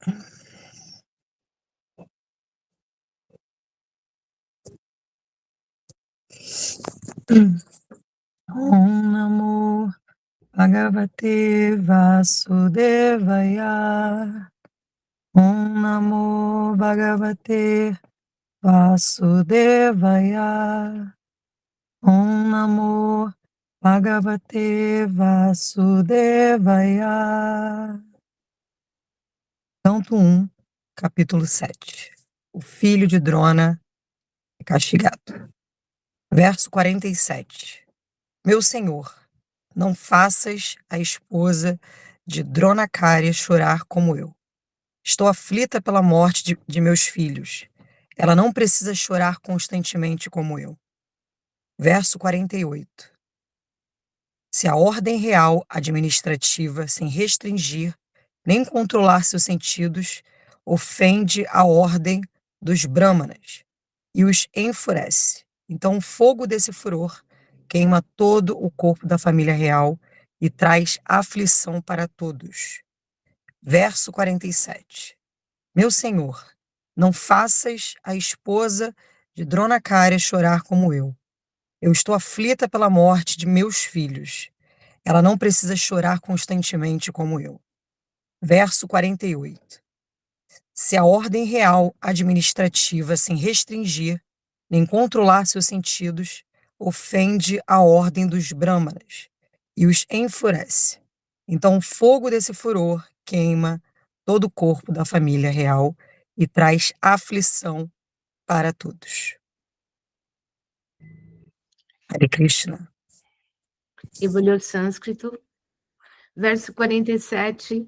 Om Namo Bhagavate Vasudevaya. Om Namo Bhagavate Vasudevaya. Om Namo Bhagavate Vasudevaya. Canto 1, capítulo 7. O filho de Drona é castigado. Verso 47. Meu senhor, não faças a esposa de Dronacária chorar como eu. Estou aflita pela morte de meus filhos. Ela não precisa chorar constantemente como eu. Verso 48. Se a ordem real administrativa, sem restringir nem controlar seus sentidos, ofende a ordem dos Brahmanas e os enfurece, então o fogo desse furor queima todo o corpo da família real e traz aflição para todos. Verso 47. Meu senhor, não faças a esposa de Dronacária chorar como eu. Eu estou aflita pela morte de meus filhos. Ela não precisa chorar constantemente como eu. Verso 48. Se a ordem real administrativa, sem restringir nem controlar seus sentidos, ofende a ordem dos Brahmanas e os enfurece, então o fogo desse furor queima todo o corpo da família real e traz aflição para todos. Hare Krishna. Eu vou ler o sânscrito, verso 47.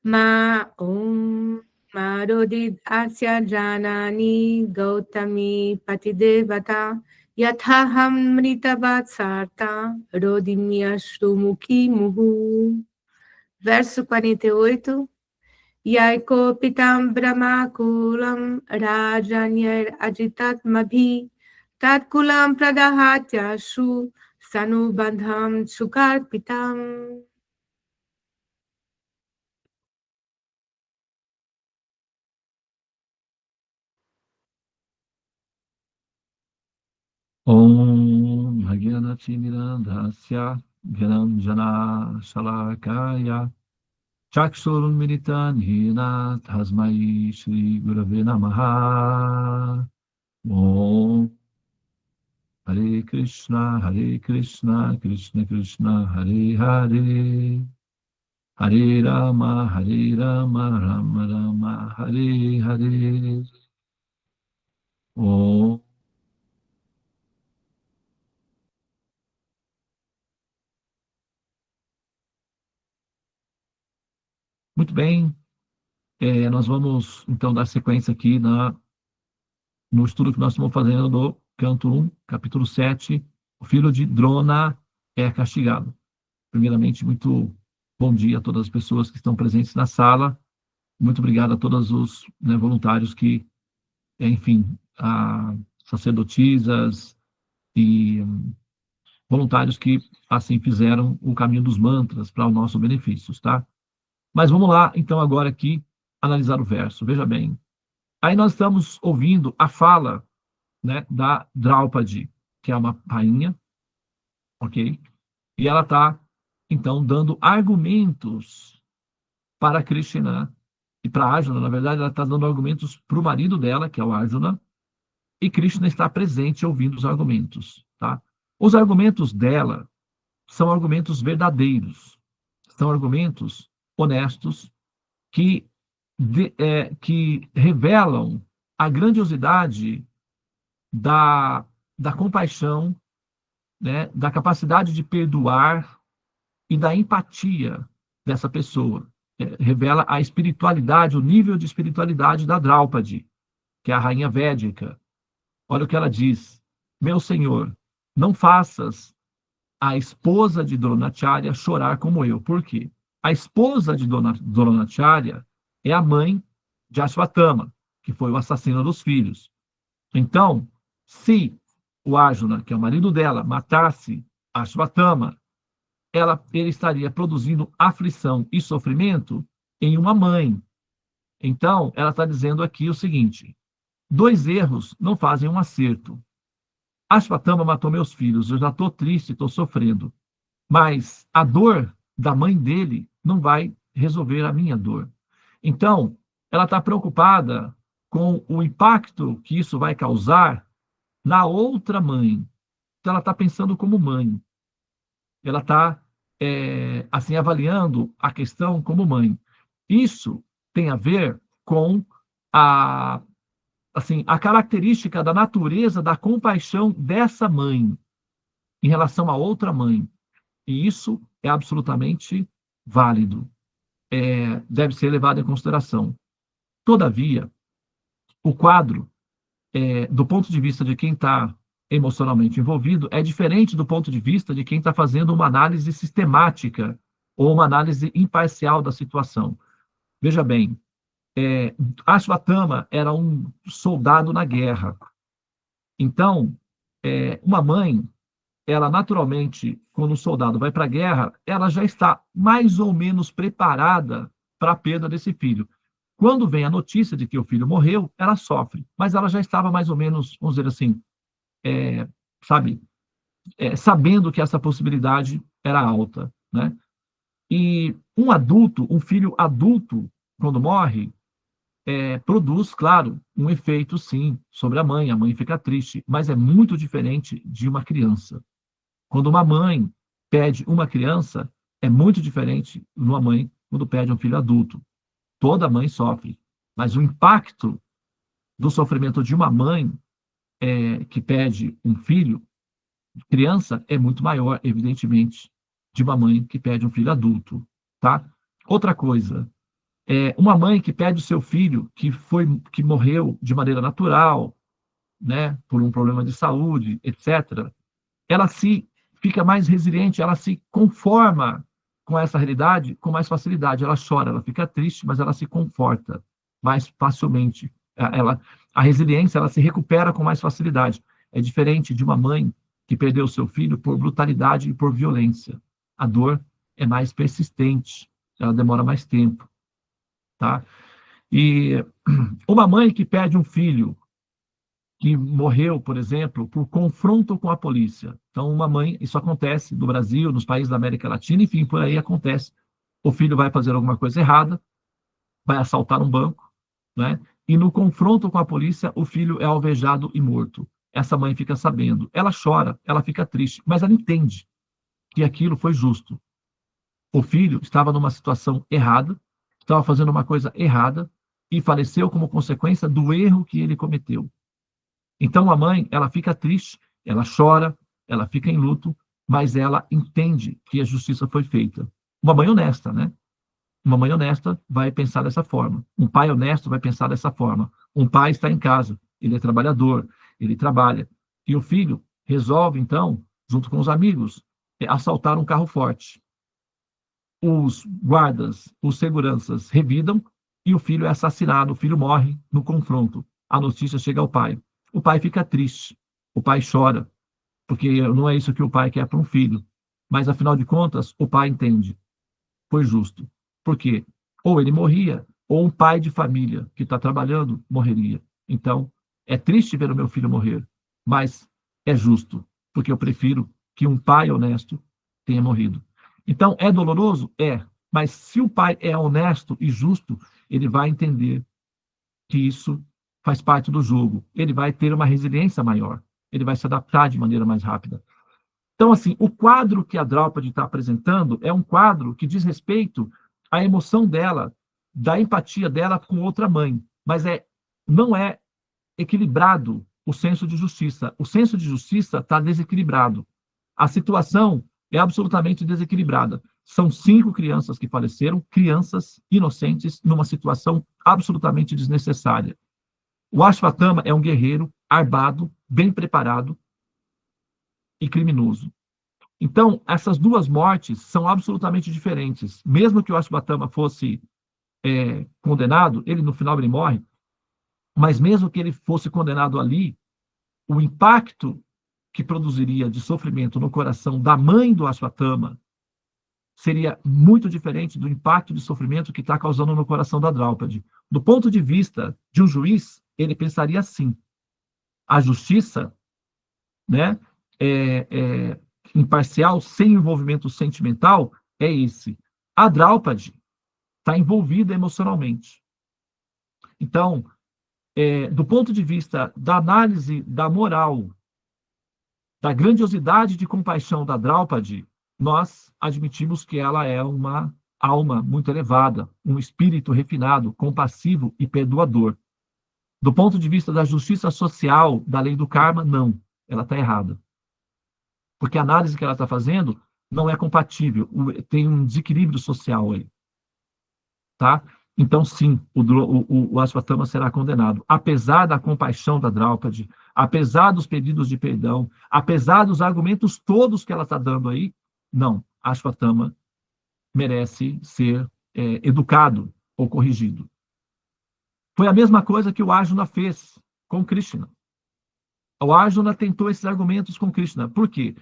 Ma om marodid asya janani gautami patidevata yathaham mritavatsarta rodimyashrumukhi muhu. Verso 48. Yaiko pitam brahmakulam rajanyar ajitatmabhi tatkulam pradahatyashu sanubandham sukarpitam. Om Bhagyanatimirandhasya Gyananjana Shalakaya Chakshurun Hina Tasmai Shri Gurave Namaha. Om Hare Krishna, Krishna Krishna, Hare Hare, Hare Rama, Rama Rama, Hare Hare. Om. Muito bem, nós vamos então dar sequência aqui no estudo que nós estamos fazendo do canto 1, capítulo 7, o filho de Drona é castigado. Primeiramente, muito bom dia a todas as pessoas que estão presentes na sala, muito obrigado a todos os voluntários que, enfim, sacerdotisas e voluntários que assim fizeram o caminho dos mantras para o nosso benefício, tá? Mas vamos lá, então, agora aqui, analisar o verso. Veja bem. Aí nós estamos ouvindo a fala, da Draupadi, que é uma rainha, ok? E ela está, então, dando argumentos para Krishna e para Arjuna. Na verdade, ela está dando argumentos para o marido dela, que é o Arjuna, e Krishna está presente ouvindo os argumentos, tá? Os argumentos dela são argumentos verdadeiros, são argumentos honestos, que revelam a grandiosidade da compaixão, da capacidade de perdoar e da empatia dessa pessoa. Revela a espiritualidade, o nível de espiritualidade da Draupadi, que é a rainha védica. Olha o que ela diz: meu senhor, não faças a esposa de Dronacharya chorar como eu. Por quê? A esposa de Dronacharya é a mãe de Ashwatthama, que foi o assassino dos filhos. Então, se o Arjuna, que é o marido dela, matasse Ashwatthama, ele estaria produzindo aflição e sofrimento em uma mãe. Então, ela está dizendo aqui o seguinte: 2 erros não fazem um acerto. Ashwatthama matou meus filhos, eu já estou triste, estou sofrendo. Mas a dor da mãe dele não vai resolver a minha dor. Então, ela está preocupada com o impacto que isso vai causar na outra mãe. Então, ela está pensando como mãe. Ela está, assim, avaliando a questão como mãe. Isso tem a ver com a, assim, a característica da natureza da compaixão dessa mãe em relação a outra mãe. E isso é absolutamente válido. Deve ser levado em consideração. Todavia, o quadro, do ponto de vista de quem está emocionalmente envolvido, é diferente do ponto de vista de quem está fazendo uma análise sistemática ou uma análise imparcial da situação. Veja bem, Ashwatthama era um soldado na guerra. Então, uma mãe, ela naturalmente, quando o soldado vai para a guerra, ela já está mais ou menos preparada para a perda desse filho. Quando vem a notícia de que o filho morreu, ela sofre, mas ela já estava mais ou menos, vamos dizer assim, sabe, sabendo que essa possibilidade era alta, né? E um adulto, um filho adulto, quando morre, produz, claro, um efeito, sim, sobre a mãe fica triste, mas é muito diferente de uma criança. Quando uma mãe pede uma criança, é muito diferente de uma mãe quando pede um filho adulto. Toda mãe sofre, mas o impacto do sofrimento de uma mãe que pede um filho, criança, é muito maior, evidentemente, de uma mãe que pede um filho adulto, tá? Outra coisa, uma mãe que pede o seu filho que morreu de maneira natural, né, por um problema de saúde, etc., ela se fica mais resiliente, ela se conforma com essa realidade com mais facilidade. Ela chora, ela fica triste, mas ela se conforta mais facilmente. A resiliência, ela se recupera com mais facilidade. É diferente de uma mãe que perdeu seu filho por brutalidade e por violência. A dor é mais persistente, ela demora mais tempo, tá? E uma mãe que perde um filho que morreu, por exemplo, por confronto com a polícia. Então, uma mãe, isso acontece no Brasil, nos países da América Latina, enfim, por aí acontece. O filho vai fazer alguma coisa errada, vai assaltar um banco, né? E no confronto com a polícia, o filho é alvejado e morto. Essa mãe fica sabendo. Ela chora, ela fica triste, mas ela entende que aquilo foi justo. O filho estava numa situação errada, estava fazendo uma coisa errada e faleceu como consequência do erro que ele cometeu. Então a mãe, ela fica triste, ela chora, ela fica em luto, mas ela entende que a justiça foi feita. Uma mãe honesta, né? Uma mãe honesta vai pensar dessa forma. Um pai honesto vai pensar dessa forma. Um pai está em casa, ele é trabalhador, ele trabalha. E o filho resolve, então, junto com os amigos, assaltar um carro forte. Os guardas, os seguranças revidam e o filho é assassinado, o filho morre no confronto. A notícia chega ao pai. O pai fica triste, o pai chora, porque não é isso que o pai quer para um filho. Mas, afinal de contas, o pai entende. Foi justo. Por quê? Ou ele morria, ou um pai de família que está trabalhando morreria. Então, é triste ver o meu filho morrer, mas é justo, porque eu prefiro que um pai honesto tenha morrido. Então, é doloroso? É. Mas se o pai é honesto e justo, ele vai entender que isso faz parte do jogo. Ele vai ter uma resiliência maior. Ele vai se adaptar de maneira mais rápida. Então, assim, o quadro que a Draupadi está apresentando é um quadro que diz respeito à emoção dela, da empatia dela com outra mãe. Mas não é equilibrado o senso de justiça. O senso de justiça está desequilibrado. A situação é absolutamente desequilibrada. São 5 crianças que faleceram, crianças inocentes, numa situação absolutamente desnecessária. O Ashwatthama é um guerreiro armado, bem preparado e criminoso. Então, essas duas mortes são absolutamente diferentes. Mesmo que o Ashwatthama fosse condenado, ele no final ele morre, mas mesmo que ele fosse condenado ali, o impacto que produziria de sofrimento no coração da mãe do Ashwatthama seria muito diferente do impacto de sofrimento que está causando no coração da Draupadi. Do ponto de vista de um juiz, ele pensaria assim: a justiça, né, imparcial, sem envolvimento sentimental, é esse. A Draupadi está envolvida emocionalmente. Então, do ponto de vista da análise da moral, da grandiosidade de compaixão da Draupadi, nós admitimos que ela é uma alma muito elevada, um espírito refinado, compassivo e perdoador. Do ponto de vista da justiça social, da lei do karma, não. Ela está errada. Porque a análise que ela está fazendo não é compatível. Tem um desequilíbrio social aí. Tá? Então, sim, o Ashwatthama será condenado. Apesar da compaixão da Draupadi, apesar dos pedidos de perdão, apesar dos argumentos todos que ela está dando aí, não. Ashwatthama merece ser educado ou corrigido. Foi a mesma coisa que o Arjuna fez com Krishna. O Arjuna tentou esses argumentos com Krishna. Por quê?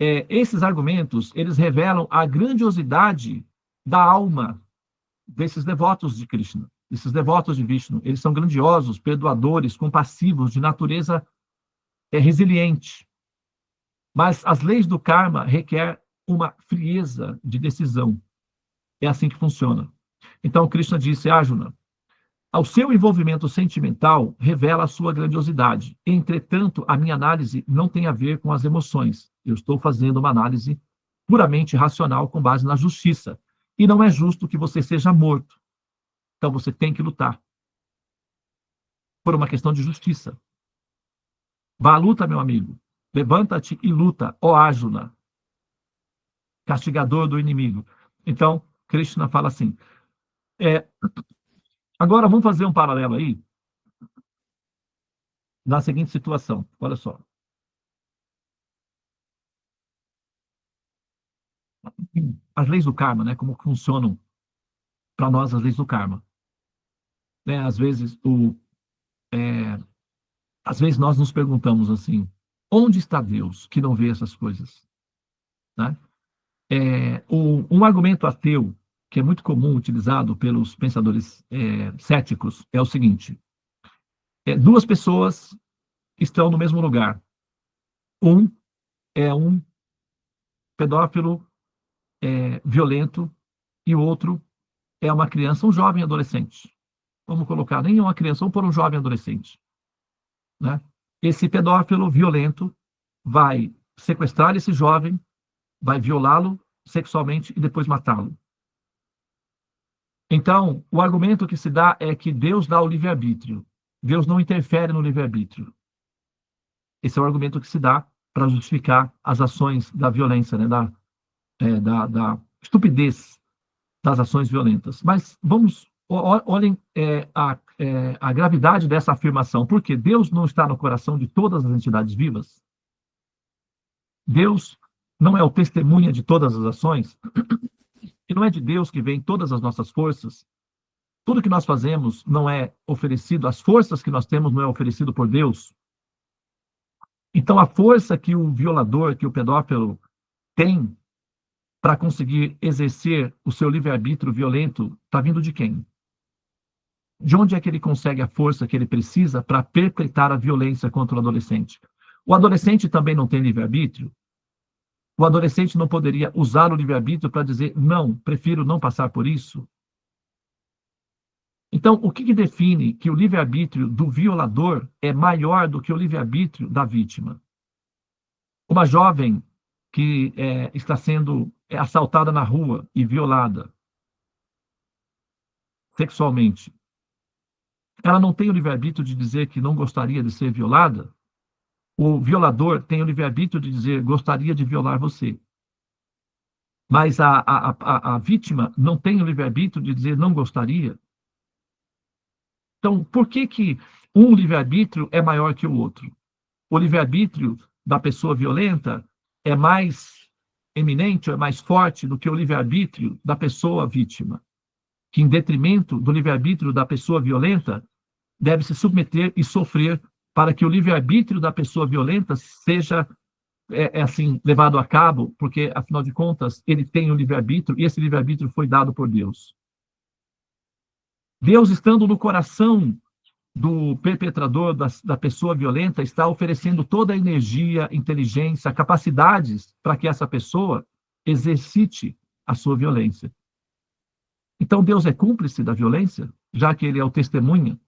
Esses argumentos, eles revelam a grandiosidade da alma desses devotos de Krishna, desses devotos de Vishnu. Eles são grandiosos, perdoadores, compassivos, de natureza resiliente. Mas as leis do karma requerem uma frieza de decisão. É assim que funciona. Então, Krishna disse: Arjuna, ao seu envolvimento sentimental revela a sua grandiosidade. Entretanto, a minha análise não tem a ver com as emoções. Eu estou fazendo uma análise puramente racional com base na justiça. E não é justo que você seja morto. Então você tem que lutar. Por uma questão de justiça. Vá à luta, meu amigo. Levanta-te e luta, ó Arjuna, castigador do inimigo. Então, Krishna fala assim. Agora vamos fazer um paralelo aí na seguinte situação. Olha só. As leis do karma, né? Como funcionam para nós as leis do karma. Né? Às vezes nós nos perguntamos assim: onde está Deus que não vê essas coisas? Né? Um argumento ateu que é muito comum utilizado pelos pensadores céticos é o seguinte: duas pessoas estão no mesmo lugar. Um é um pedófilo violento e o outro é uma criança, um jovem adolescente. Vamos colocar, nem uma criança, vamos pôr um jovem adolescente. Né? Esse pedófilo violento vai sequestrar esse jovem, vai violá-lo sexualmente e depois matá-lo. Então, o argumento que se dá é que Deus dá o livre-arbítrio. Deus não interfere no livre-arbítrio. Esse é o argumento que se dá para justificar as ações da violência, né? Da estupidez das ações violentas. Mas olhem a gravidade dessa afirmação. Porque Deus não está no coração de todas as entidades vivas. Deus não é o testemunha de todas as ações. E não é de Deus que vem todas as nossas forças. Tudo que nós fazemos não é oferecido, as forças que nós temos não é oferecido por Deus. Então, a força que o violador, que o pedófilo tem para conseguir exercer o seu livre-arbítrio violento, está vindo de quem? De onde é que ele consegue a força que ele precisa para perpetrar a violência contra o adolescente? O adolescente também não tem livre-arbítrio? O adolescente não poderia usar o livre-arbítrio para dizer: não, prefiro não passar por isso? Então, o que define que o livre-arbítrio do violador é maior do que o livre-arbítrio da vítima? Uma jovem que está sendo assaltada na rua e violada sexualmente, ela não tem o livre-arbítrio de dizer que não gostaria de ser violada? O violador tem o livre-arbítrio de dizer: gostaria de violar você. Mas a vítima não tem o livre-arbítrio de dizer: não gostaria. Então, por que um livre-arbítrio é maior que o outro? O livre-arbítrio da pessoa violenta é mais eminente, é mais forte do que o livre-arbítrio da pessoa vítima, que, em detrimento do livre-arbítrio da pessoa violenta, deve se submeter e sofrer para que o livre-arbítrio da pessoa violenta seja é assim, levado a cabo, porque, afinal de contas, ele tem o livre-arbítrio, e esse livre-arbítrio foi dado por Deus. Deus, estando no coração do perpetrador, da pessoa violenta, está oferecendo toda a energia, inteligência, capacidades para que essa pessoa exercite a sua violência. Então, Deus é cúmplice da violência, já que ele é o testemunha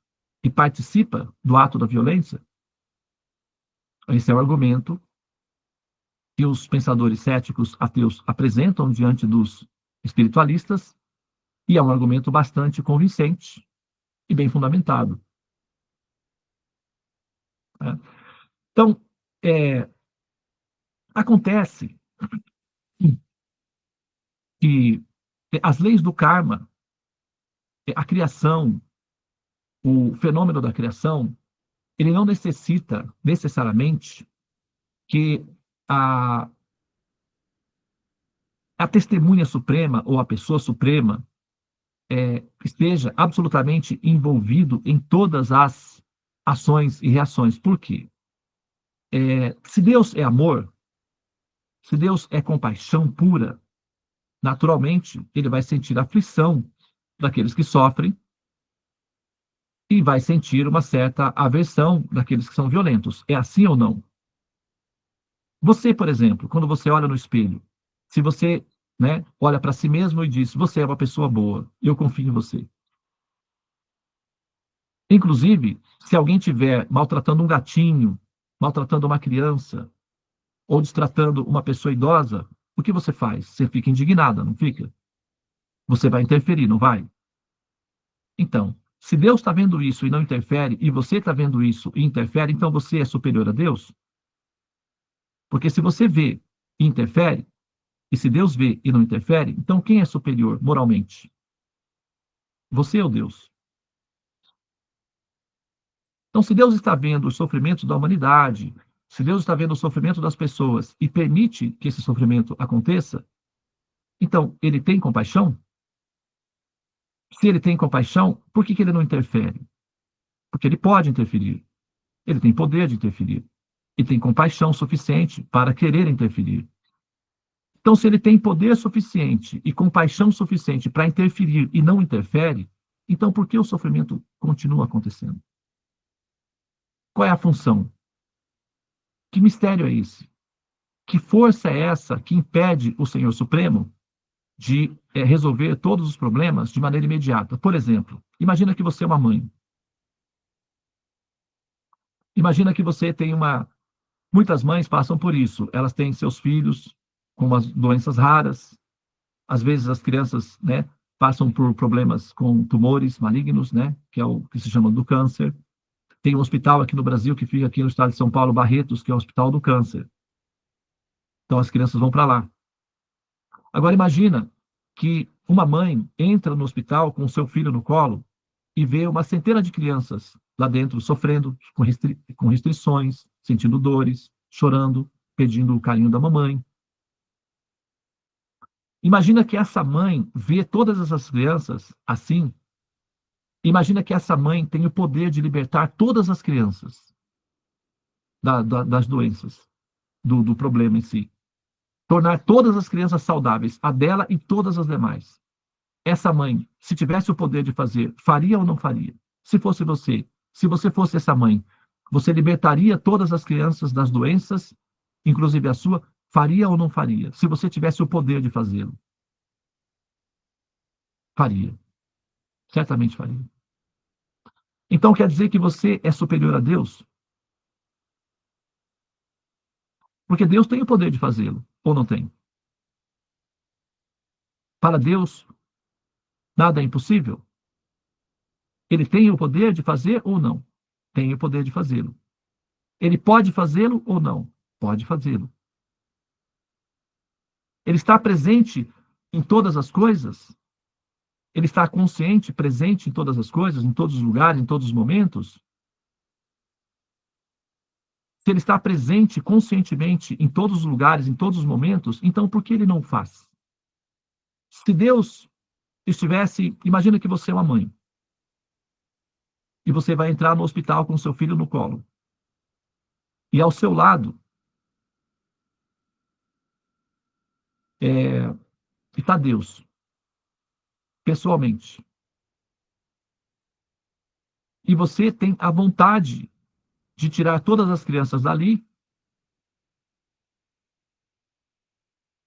e participa do ato da violência? Esse é o argumento que os pensadores céticos ateus apresentam diante dos espiritualistas, e é um argumento bastante convincente e bem fundamentado. Então, acontece que as leis do karma, a criação, o fenômeno da criação, ele não necessita necessariamente que a testemunha suprema ou a pessoa suprema esteja absolutamente envolvido em todas as ações e reações. Por quê? Se Deus é amor, se Deus é compaixão pura, naturalmente ele vai sentir aflição daqueles que sofrem e vai sentir uma certa aversão daqueles que são violentos. É assim ou não? Você, por exemplo, quando você olha no espelho, se você, olha para si mesmo e diz: você é uma pessoa boa, eu confio em você. Inclusive, se alguém estiver maltratando um gatinho, maltratando uma criança, ou destratando uma pessoa idosa, o que você faz? Você fica indignada, não fica? Você vai interferir, não vai? Então, se Deus está vendo isso e não interfere, e você está vendo isso e interfere, então você é superior a Deus? Porque se você vê e interfere, e se Deus vê e não interfere, então quem é superior moralmente? Você ou Deus? Então, se Deus está vendo os sofrimentos da humanidade, se Deus está vendo o sofrimento das pessoas e permite que esse sofrimento aconteça, então ele tem compaixão? Se ele tem compaixão, por que ele não interfere? Porque ele pode interferir. Ele tem poder de interferir. E tem compaixão suficiente para querer interferir. Então, se ele tem poder suficiente e compaixão suficiente para interferir e não interfere, então por que o sofrimento continua acontecendo? Qual é a função? Que mistério é esse? Que força é essa que impede o Senhor Supremo de resolver todos os problemas de maneira imediata? Por exemplo, imagina que você é uma mãe. Imagina que você tem uma... Muitas mães passam por isso. Elas têm seus filhos com umas doenças raras. Às vezes as crianças, passam por problemas com tumores malignos, que é o que se chama do câncer. Tem um hospital aqui no Brasil que fica aqui no estado de São Paulo, Barretos, que é o Hospital do Câncer. Então as crianças vão para lá. Agora imagina que uma mãe entra no hospital com o seu filho no colo e vê uma centena de crianças lá dentro sofrendo com restrições, sentindo dores, chorando, pedindo o carinho da mamãe. Imagina que essa mãe vê todas essas crianças assim. Imagina que essa mãe tem o poder de libertar todas as crianças das doenças, do problema em si. Tornar todas as crianças saudáveis, a dela e todas as demais. Essa mãe, se tivesse o poder de fazer, faria ou não faria? Se fosse você, se você fosse essa mãe, você libertaria todas as crianças das doenças, inclusive a sua? Faria ou não faria? Se você tivesse o poder de fazê-lo. Faria. Certamente faria. Então quer dizer que você é superior a Deus? Porque Deus tem o poder de fazê-lo, ou não tem? Para Deus, nada é impossível? Ele tem o poder de fazer ou não? Tem o poder de fazê-lo. Ele pode fazê-lo ou não? Pode fazê-lo. Ele está presente em todas as coisas? Ele está consciente, presente em todas as coisas, em todos os lugares, em todos os momentos? Se ele está presente conscientemente em todos os lugares, em todos os momentos, então por que ele não faz? Se Deus estivesse... Imagina que você é uma mãe. E você vai entrar no hospital com seu filho no colo. E ao seu lado está Deus, pessoalmente. E você tem a vontade de tirar todas as crianças dali,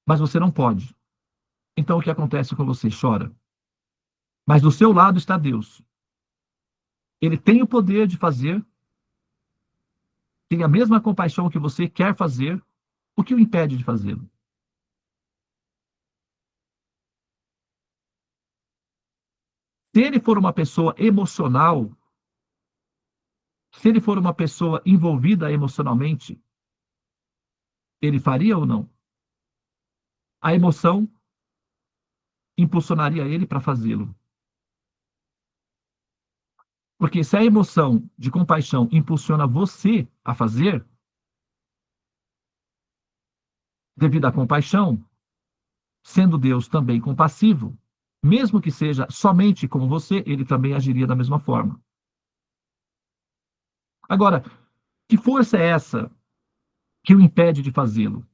mas você não pode. Então o que acontece com você? Chora. Mas do seu lado está Deus. Ele tem o poder de fazer, tem a mesma compaixão que você quer fazer, o que o impede de fazê-lo? Se ele for uma pessoa emocional, se ele for uma pessoa envolvida emocionalmente, ele faria ou não? A emoção impulsionaria ele para fazê-lo. Porque se a emoção de compaixão impulsiona você a fazer, devido à compaixão, sendo Deus também compassivo, mesmo que seja somente como você, ele também agiria da mesma forma. Agora, que força é essa que o impede de fazê-lo?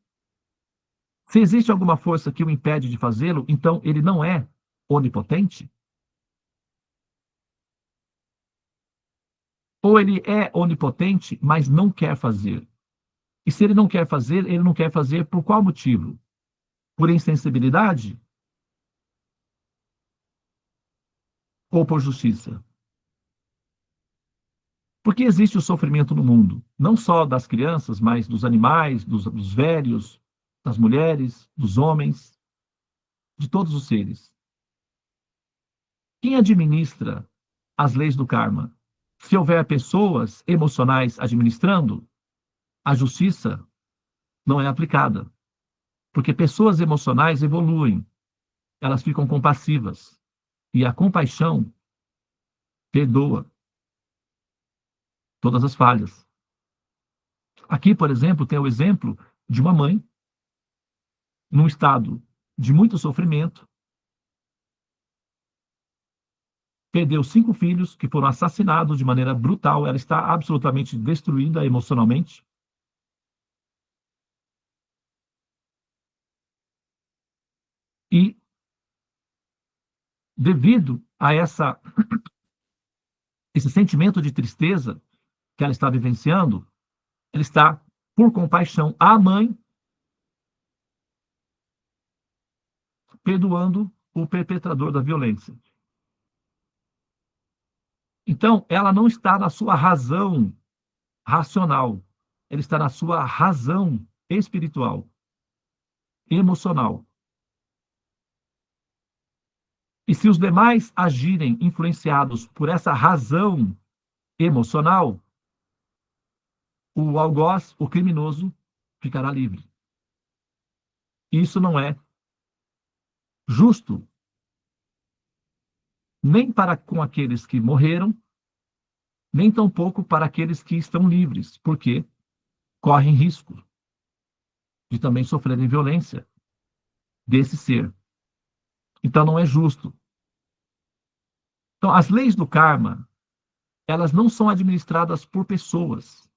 Se existe alguma força que o impede de fazê-lo, então ele não é onipotente? Ou ele é onipotente, mas não quer fazer? E se ele não quer fazer, ele não quer fazer por qual motivo? Por insensibilidade? Ou por justiça? Porque existe o sofrimento no mundo, não só das crianças, mas dos animais, dos velhos, das mulheres, dos homens, de todos os seres. Quem administra as leis do karma? Se houver pessoas emocionais administrando, a justiça não é aplicada. Porque pessoas emocionais evoluem, elas ficam compassivas. E a compaixão perdoa todas as falhas. Aqui, por exemplo, tem o exemplo de uma mãe, num estado de muito sofrimento, perdeu 5 filhos que foram assassinados de maneira brutal, ela está absolutamente destruída emocionalmente. E, devido a esse sentimento de tristeza que ela está vivenciando, ela está, por compaixão à mãe, perdoando o perpetrador da violência. Então, ela não está na sua razão racional, ela está na sua razão espiritual, emocional. E se os demais agirem influenciados por essa razão emocional, o algoz, o criminoso, ficará livre. Isso não é justo nem para com aqueles que morreram, nem tampouco para aqueles que estão livres, porque correm risco de também sofrerem violência desse ser. Então não é justo. Então as leis do karma, elas não são administradas por pessoas.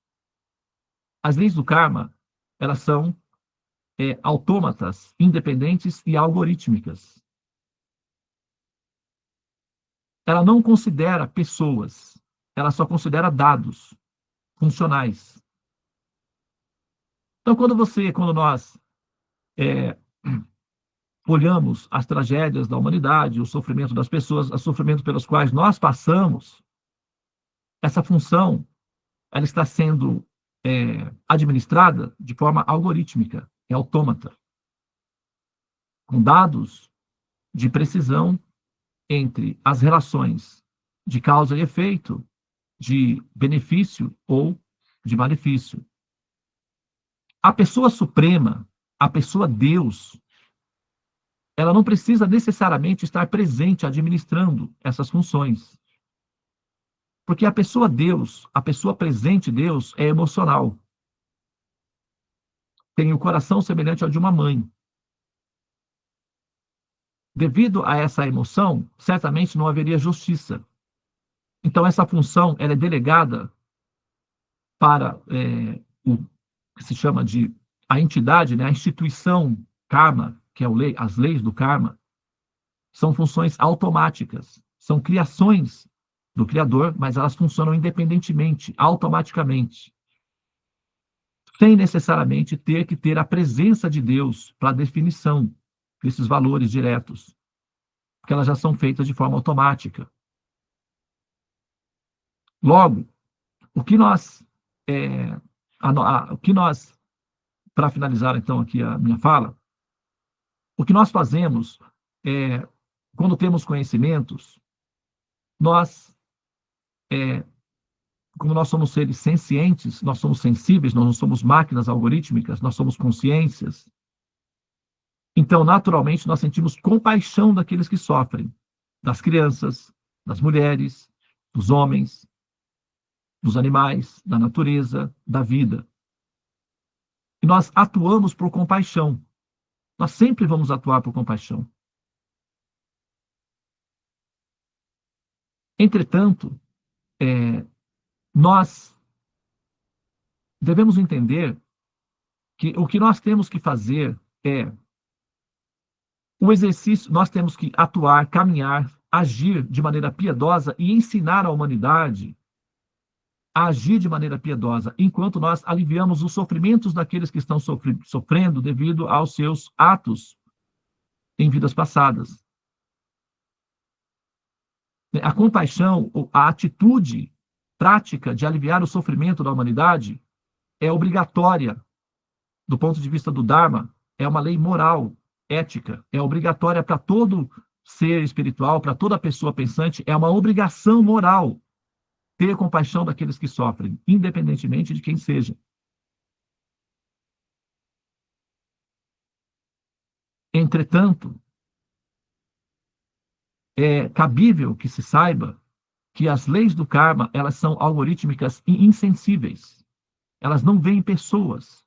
As leis do karma, elas são autômatas, independentes e algorítmicas. Ela não considera pessoas, ela só considera dados funcionais. Então, quando nós olhamos as tragédias da humanidade, o sofrimento das pessoas, o sofrimento pelos quais nós passamos, essa função ela está sendo administrada de forma algorítmica, é autômata, com dados de precisão entre as relações de causa e efeito, de benefício ou de malefício. A pessoa suprema, a pessoa Deus, ela não precisa necessariamente estar presente administrando essas funções. Porque a pessoa Deus, a pessoa presente Deus, é emocional. Tem o coração semelhante ao de uma mãe. Devido a essa emoção, certamente não haveria justiça. Então, essa função ela é delegada para o que se chama de a entidade, né, a instituição karma, que é as leis do karma, são funções automáticas, são criações do Criador, mas elas funcionam independentemente, automaticamente, sem necessariamente ter que ter a presença de Deus para a definição desses valores diretos, porque elas já são feitas de forma automática. Logo, o que nós, para finalizar então aqui a minha fala, o que nós fazemos quando temos conhecimentos, nós, como nós somos seres sencientes, nós somos sensíveis, nós não somos máquinas algorítmicas, nós somos consciências. Então, naturalmente, nós sentimos compaixão daqueles que sofrem, das crianças, das mulheres, dos homens, dos animais, da natureza, da vida. E nós atuamos por compaixão. Nós sempre vamos atuar por compaixão. Entretanto, nós devemos entender que o que nós temos que fazer é o exercício, nós temos que atuar, caminhar, agir de maneira piedosa e ensinar a humanidade a agir de maneira piedosa, enquanto nós aliviamos os sofrimentos daqueles que estão sofrendo devido aos seus atos em vidas passadas. A compaixão, a atitude prática de aliviar o sofrimento da humanidade é obrigatória do ponto de vista do Dharma, é uma lei moral, ética, é obrigatória para todo ser espiritual, para toda pessoa pensante, é uma obrigação moral ter compaixão daqueles que sofrem, independentemente de quem seja. Entretanto, é cabível que se saiba que as leis do karma, elas são algorítmicas e insensíveis. Elas não veem pessoas.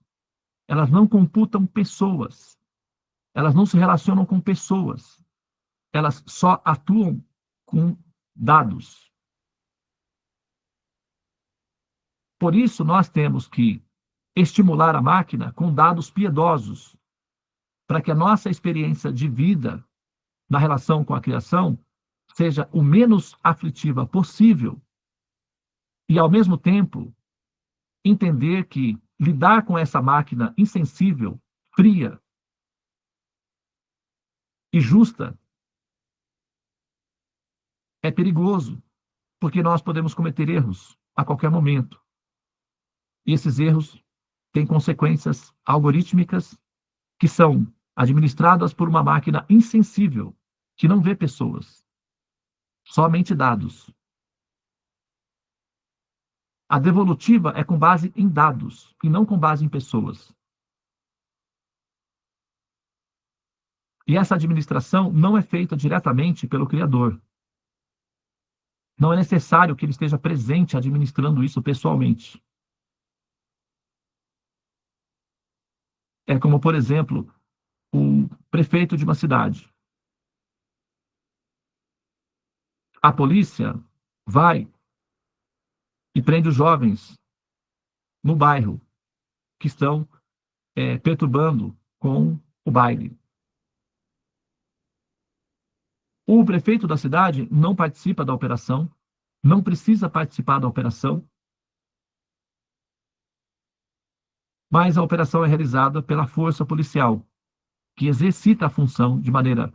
Elas não computam pessoas. Elas não se relacionam com pessoas. Elas só atuam com dados. Por isso, nós temos que estimular a máquina com dados piedosos, para que a nossa experiência de vida na relação com a criação seja o menos aflitiva possível e, ao mesmo tempo, entender que lidar com essa máquina insensível, fria e justa é perigoso, porque nós podemos cometer erros a qualquer momento. E esses erros têm consequências algorítmicas que são administradas por uma máquina insensível, que não vê pessoas, somente dados. A devolutiva é com base em dados e não com base em pessoas. E essa administração não é feita diretamente pelo Criador. Não é necessário que ele esteja presente administrando isso pessoalmente. É como, por exemplo, o prefeito de uma cidade. A polícia vai e prende os jovens no bairro que estão perturbando com o baile. O prefeito da cidade não participa da operação, não precisa participar da operação, mas a operação é realizada pela força policial, que exercita a função de maneira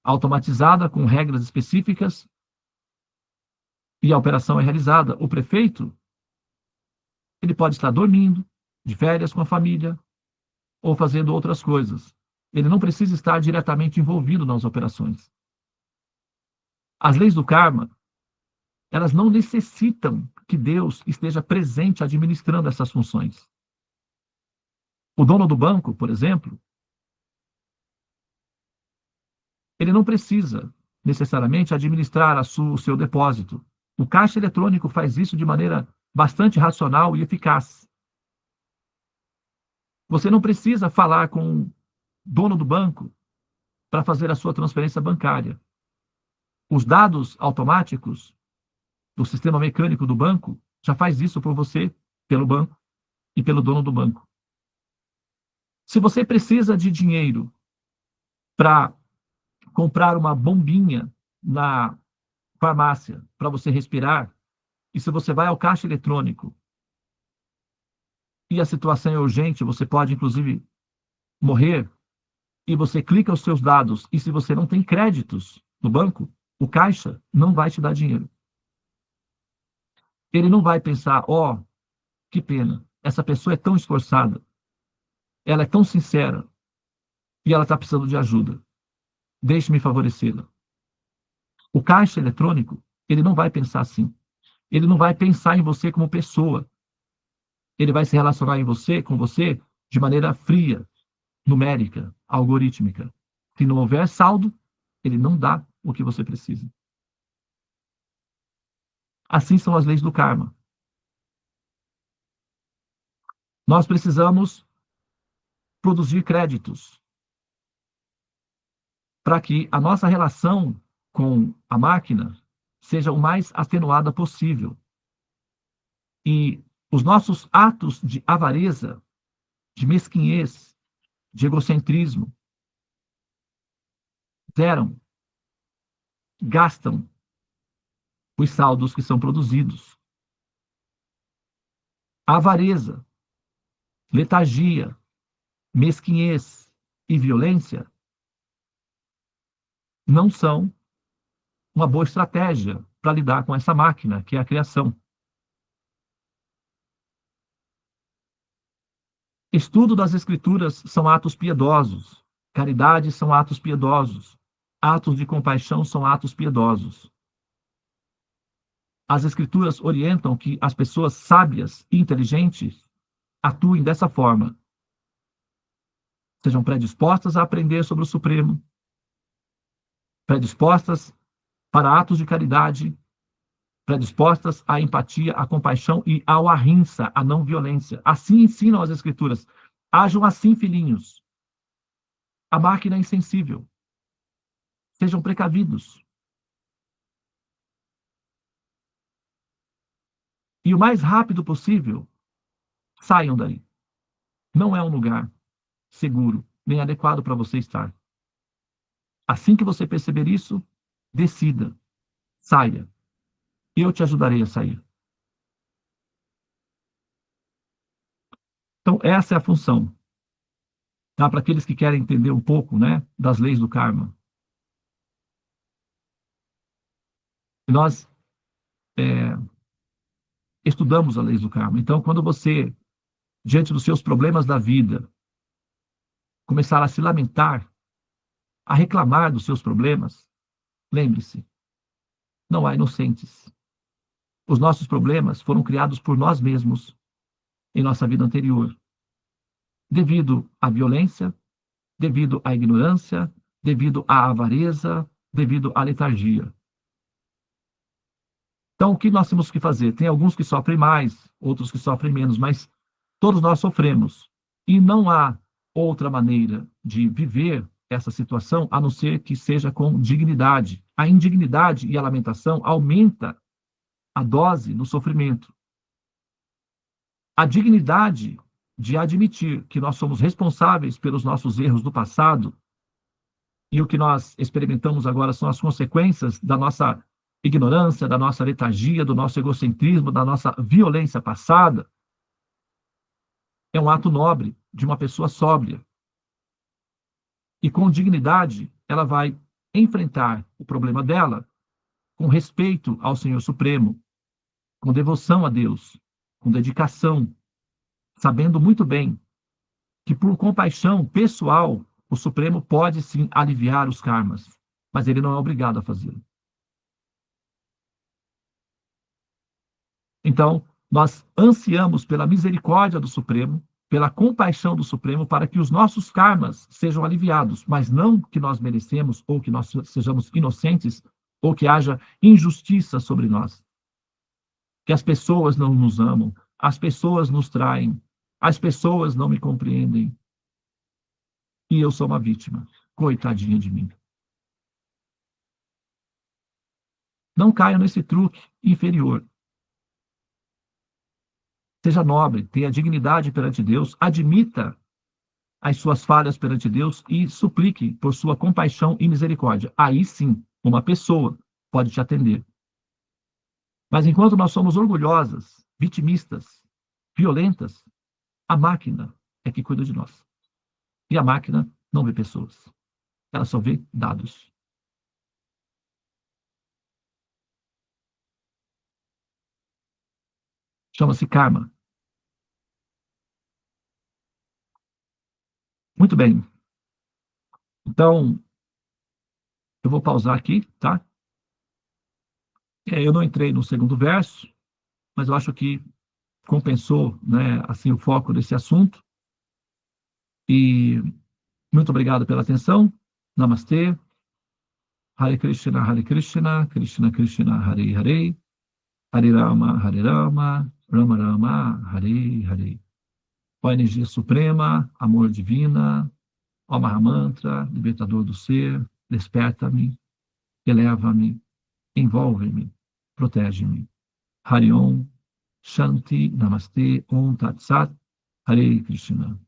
automatizada, com regras específicas, e a operação é realizada. O prefeito, ele pode estar dormindo, de férias com a família, ou fazendo outras coisas. Ele não precisa estar diretamente envolvido nas operações. As leis do karma, elas não necessitam que Deus esteja presente administrando essas funções. O dono do banco, por exemplo, ele não precisa necessariamente administrar o seu depósito. O caixa eletrônico faz isso de maneira bastante racional e eficaz. Você não precisa falar com o dono do banco para fazer a sua transferência bancária. Os dados automáticos do sistema mecânico do banco já faz isso por você, pelo banco e pelo dono do banco. Se você precisa de dinheiro para comprar uma bombinha na farmácia para você respirar, e se você vai ao caixa eletrônico e a situação é urgente, você pode, inclusive, morrer, e você clica os seus dados, e se você não tem créditos no banco, o caixa não vai te dar dinheiro. Ele não vai pensar, ó, que pena, essa pessoa é tão esforçada, ela é tão sincera, e ela está precisando de ajuda. Deixe-me favorecê-la. O caixa eletrônico, ele não vai pensar assim. Ele não vai pensar em você como pessoa. Ele vai se relacionar com você, de maneira fria, numérica, algorítmica. Se não houver saldo, ele não dá o que você precisa. Assim são as leis do karma. Nós precisamos produzir créditos para que a nossa relação com a máquina seja o mais atenuada possível. E os nossos atos de avareza, de mesquinhez, de egocentrismo, gastam os saldos que são produzidos. A avareza, letargia, mesquinhez e violência não são uma boa estratégia para lidar com essa máquina, que é a criação. Estudo das Escrituras são atos piedosos. Caridade são atos piedosos. Atos de compaixão são atos piedosos. As Escrituras orientam que as pessoas sábias e inteligentes atuem dessa forma. Sejam predispostas a aprender sobre o Supremo, predispostas para atos de caridade, predispostas à empatia, à compaixão e ao ahimsa, à não violência. Assim ensinam as Escrituras. Hajam assim, filhinhos. A máquina é insensível. Sejam precavidos. E o mais rápido possível, saiam daí. Não é um lugar seguro, nem adequado para você estar. Assim que você perceber isso, decida, saia. Eu te ajudarei a sair. Então, essa é a função. Tá? Para aqueles que querem entender um pouco, né, das leis do karma. Nós estudamos as leis do karma. Então, quando você, diante dos seus problemas da vida, começar a se lamentar, a reclamar dos seus problemas, lembre-se, não há inocentes. Os nossos problemas foram criados por nós mesmos em nossa vida anterior, devido à violência, devido à ignorância, devido à avareza, devido à letargia. Então, o que nós temos que fazer? Tem alguns que sofrem mais, outros que sofrem menos, mas todos nós sofremos. E não há outra maneira de viver essa situação a não ser que seja com dignidade. A indignidade e a lamentação aumenta a dose do sofrimento. A dignidade de admitir que nós somos responsáveis pelos nossos erros do passado e o que nós experimentamos agora são as consequências da nossa ignorância, da nossa letargia, do nosso egocentrismo, da nossa violência passada, é um ato nobre de uma pessoa sóbria. E com dignidade, ela vai enfrentar o problema dela com respeito ao Senhor Supremo, com devoção a Deus, com dedicação, sabendo muito bem que por compaixão pessoal, o Supremo pode sim aliviar os karmas, mas ele não é obrigado a fazê-lo. Então, nós ansiamos pela misericórdia do Supremo, pela compaixão do Supremo, para que os nossos karmas sejam aliviados, mas não que nós merecemos, ou que nós sejamos inocentes, ou que haja injustiça sobre nós. Que as pessoas não nos amam, as pessoas nos traem, as pessoas não me compreendem. E eu sou uma vítima. Coitadinha de mim. Não caia nesse truque inferior. Seja nobre, tenha dignidade perante Deus, admita as suas falhas perante Deus e suplique por sua compaixão e misericórdia. Aí sim, uma pessoa pode te atender. Mas enquanto nós somos orgulhosas, vitimistas, violentas, a máquina é que cuida de nós. E a máquina não vê pessoas. Ela só vê dados. Chama-se karma. Muito bem. Então, eu vou pausar aqui, tá? Eu não entrei no segundo verso, mas eu acho que compensou, né, assim, o foco desse assunto. E muito obrigado pela atenção. Namastê. Hare Krishna, Krishna Krishna, Hare Hare, Hare Rama, Rama Rama, Hare Hare. Ó energia suprema, amor divina, ó Mahamantra, libertador do ser, desperta-me, eleva-me, envolve-me, protege-me. Hariom, Shanti, Namastê, Om Tat Sat, Hare Krishna.